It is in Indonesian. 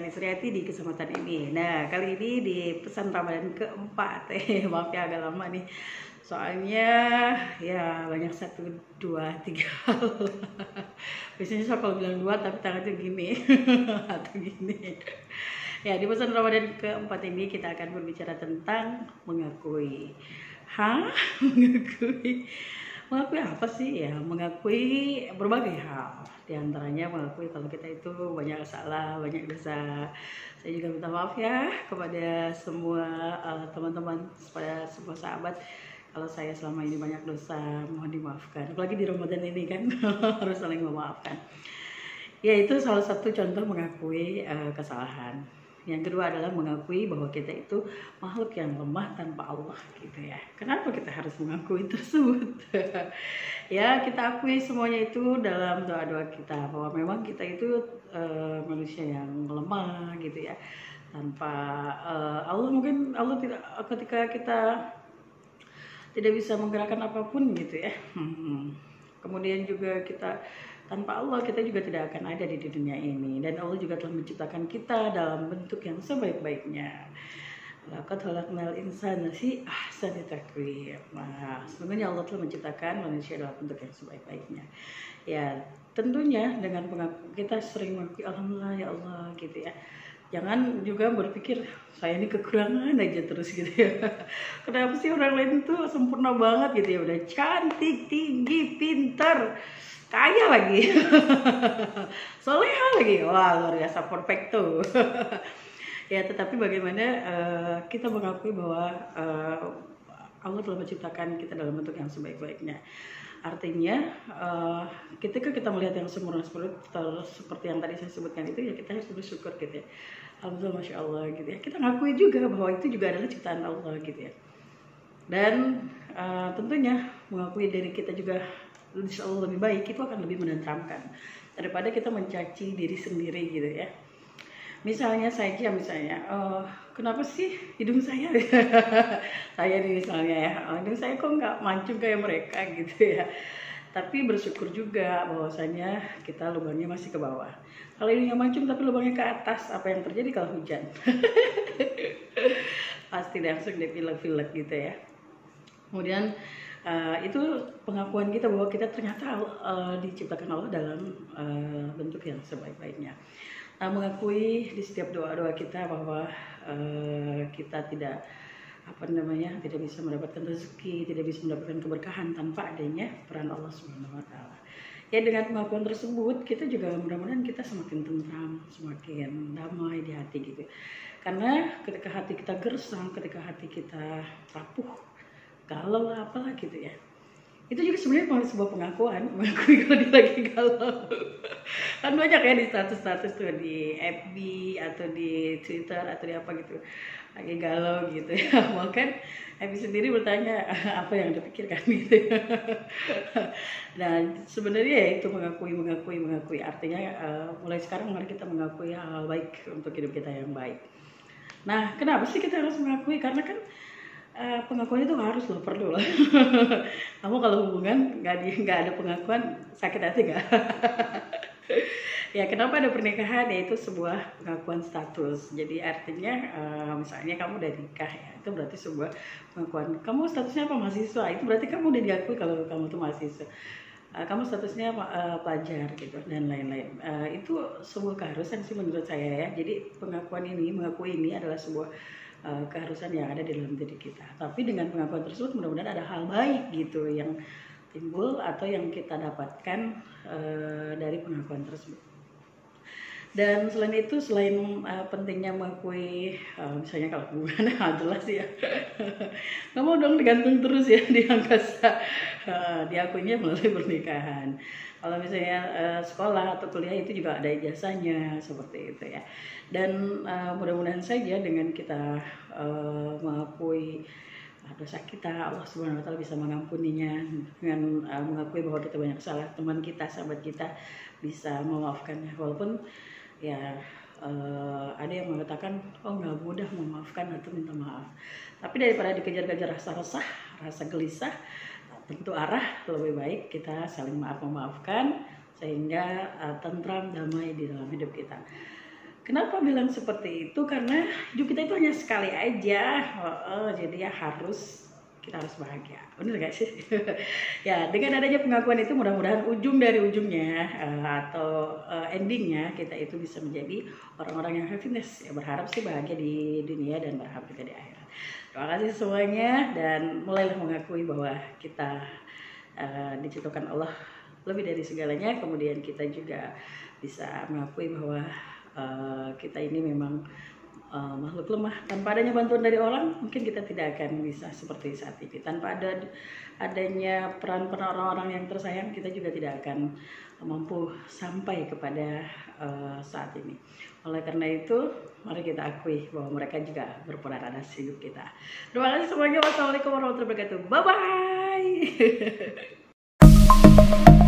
dengan Isriati di kesempatan ini. Nah, kali ini di pesan Ramadan keempat. Maaf ya agak lama nih. Soalnya ya banyak 1, 2, 3 hal. Biasanya saya kalau bilang 2 tapi tangannya gini atau gini. Ya, di pesan Ramadan keempat ini kita akan berbicara tentang mengakui. Hah? Mengakui? Mengakui apa sih? Ya, mengakui berbagai hal. Di antaranya mengakui kalau kita itu banyak salah, banyak dosa. Saya juga minta maaf ya kepada semua teman-teman, kepada semua sahabat. Kalau saya selama ini banyak dosa, mohon dimaafkan. Apalagi di Ramadan ini kan harus saling memaafkan. Ya, itu salah satu contoh mengakui kesalahan. Yang kedua adalah mengakui bahwa kita itu makhluk yang lemah tanpa Allah gitu ya. Kenapa kita harus mengakui tersebut? Ya, kita akui semuanya itu dalam doa-doa kita bahwa memang kita itu manusia yang lemah gitu ya. Tanpa Allah, mungkin Allah tidak, ketika kita tidak bisa menggerakkan apapun gitu ya. Kemudian juga kita tanpa Allah kita juga tidak akan ada di dunia ini, dan Allah juga telah menciptakan kita dalam bentuk yang sebaik-baiknya. Laqad khalaqnal insana fi ahsani taqwim. Nah, sebenarnya Allah telah menciptakan manusia dalam bentuk yang sebaik-baiknya. Ya, tentunya dengan kita sering mengakui alhamdulillah ya Allah gitu ya. Jangan juga berpikir saya ini kekurangan aja terus gitu ya. Kenapa sih orang lain tuh sempurna banget gitu ya, udah cantik, tinggi, pintar, kaya lagi, soleha lagi, wah luar biasa, perfecto. Ya, tetapi bagaimana kita mengakui bahwa Allah telah menciptakan kita dalam bentuk yang sebaik-baiknya. Artinya ketika kita melihat yang sempurna seperti yang tadi saya sebutkan itu, ya kita harus bersyukur gitu ya. Alhamdulillah, masya Allah gitu ya. Kita ngakui juga bahwa itu juga adalah ciptaan Allah gitu ya. Dan tentunya mengakui diri kita juga insya Allah lebih baik, itu akan lebih menenteramkan daripada kita mencaci diri sendiri gitu ya. Misalnya saja, kenapa sih hidung saya saya nih misalnya ya, hidung saya kok nggak mancung kayak mereka gitu ya. Tapi bersyukur juga bahwasanya kita lubangnya masih ke bawah. Kalau hidungnya mancung tapi lubangnya ke atas, apa yang terjadi kalau hujan? Pasti langsung dipilek-pilek gitu ya. Kemudian itu pengakuan kita bahwa kita ternyata diciptakan Allah dalam bentuk yang sebaik-baiknya. Mengakui di setiap doa-doa kita bahwa kita tidak tidak bisa mendapatkan rezeki, tidak bisa mendapatkan keberkahan tanpa adanya peran Allah Subhanahu wa taala. Ya, dengan pengakuan tersebut kita juga mudah-mudahan kita semakin tentram, semakin damai di hati gitu. Karena ketika hati kita gersang, ketika hati kita rapuh, galau apalah gitu ya, itu juga sebenarnya sebuah pengakuan, mengakui kalau dia lagi galau. Kan banyak ya di status-status tuh di FB atau di Twitter atau di apa gitu, lagi galau gitu ya. Bahkan FB sendiri bertanya apa yang dipikirkan gitu. Dan sebenarnya ya itu mengakui. Artinya mulai sekarang mari kita mengakui hal baik untuk hidup kita yang baik. Nah, kenapa sih kita harus mengakui? Karena kan pengakuan itu harus loh, perlu lah. Kamu kalau hubungan nggak ada pengakuan, sakit hati nggak? Ya, kenapa ada pernikahan? Ya, itu sebuah pengakuan status. Jadi artinya misalnya kamu udah nikah ya, itu berarti sebuah pengakuan. Kamu statusnya apa? Mahasiswa. Itu berarti kamu udah diakui kalau kamu tuh mahasiswa. Kamu statusnya pelajar gitu dan lain-lain. Itu sebuah keharusan sih menurut saya ya. Jadi mengakui ini adalah sebuah keharusan yang ada di dalam diri kita. Tapi dengan pengakuan tersebut mudah-mudahan ada hal baik gitu yang timbul atau yang kita dapatkan dari pengakuan tersebut. Dan selain itu, selain pentingnya mengakui, misalnya kalau hubungan jelas ya, nggak mau dong digantung terus ya di angkasa, diakuinya melalui pernikahan. Kalau misalnya sekolah atau kuliah itu juga ada ijazahnya seperti itu ya. Dan mudah-mudahan saja dengan kita mengakui dosa kita, Allah Subhanahu wa taala bisa mengampuninya. Dengan mengakui bahwa kita banyak salah, teman kita, sahabat kita bisa memaafkannya. Walaupun ya ada yang mengatakan nggak mudah memaafkan atau minta maaf. Tapi daripada dikejar-kejar rasa resah, rasa gelisah, tentu arah lebih baik kita saling maaf memaafkan sehingga tentram, damai di dalam hidup kita. Kenapa bilang seperti itu? Karena hidup kita itu hanya sekali aja. Jadi ya kita harus bahagia. Bener gak sih? Ya, dengan adanya pengakuan itu mudah-mudahan ujung dari ujungnya atau endingnya kita itu bisa menjadi orang-orang yang happiness. Ya, berharap sih bahagia di dunia dan berharap juga di akhirat. Terima kasih semuanya dan mulailah mengakui bahwa kita diciptakan Allah lebih dari segalanya. Kemudian kita juga bisa mengakui bahwa kita ini memang makhluk lemah. Tanpa adanya bantuan dari orang, mungkin kita tidak akan bisa seperti saat ini. Tanpa adanya peran orang-orang yang tersayang, kita juga tidak akan mampu sampai kepada saat ini. Oleh karena itu, mari kita akui bahwa mereka juga berperan atas hidup kita. Terima kasih semuanya. Wassalamualaikum warahmatullahi wabarakatuh. Bye-bye.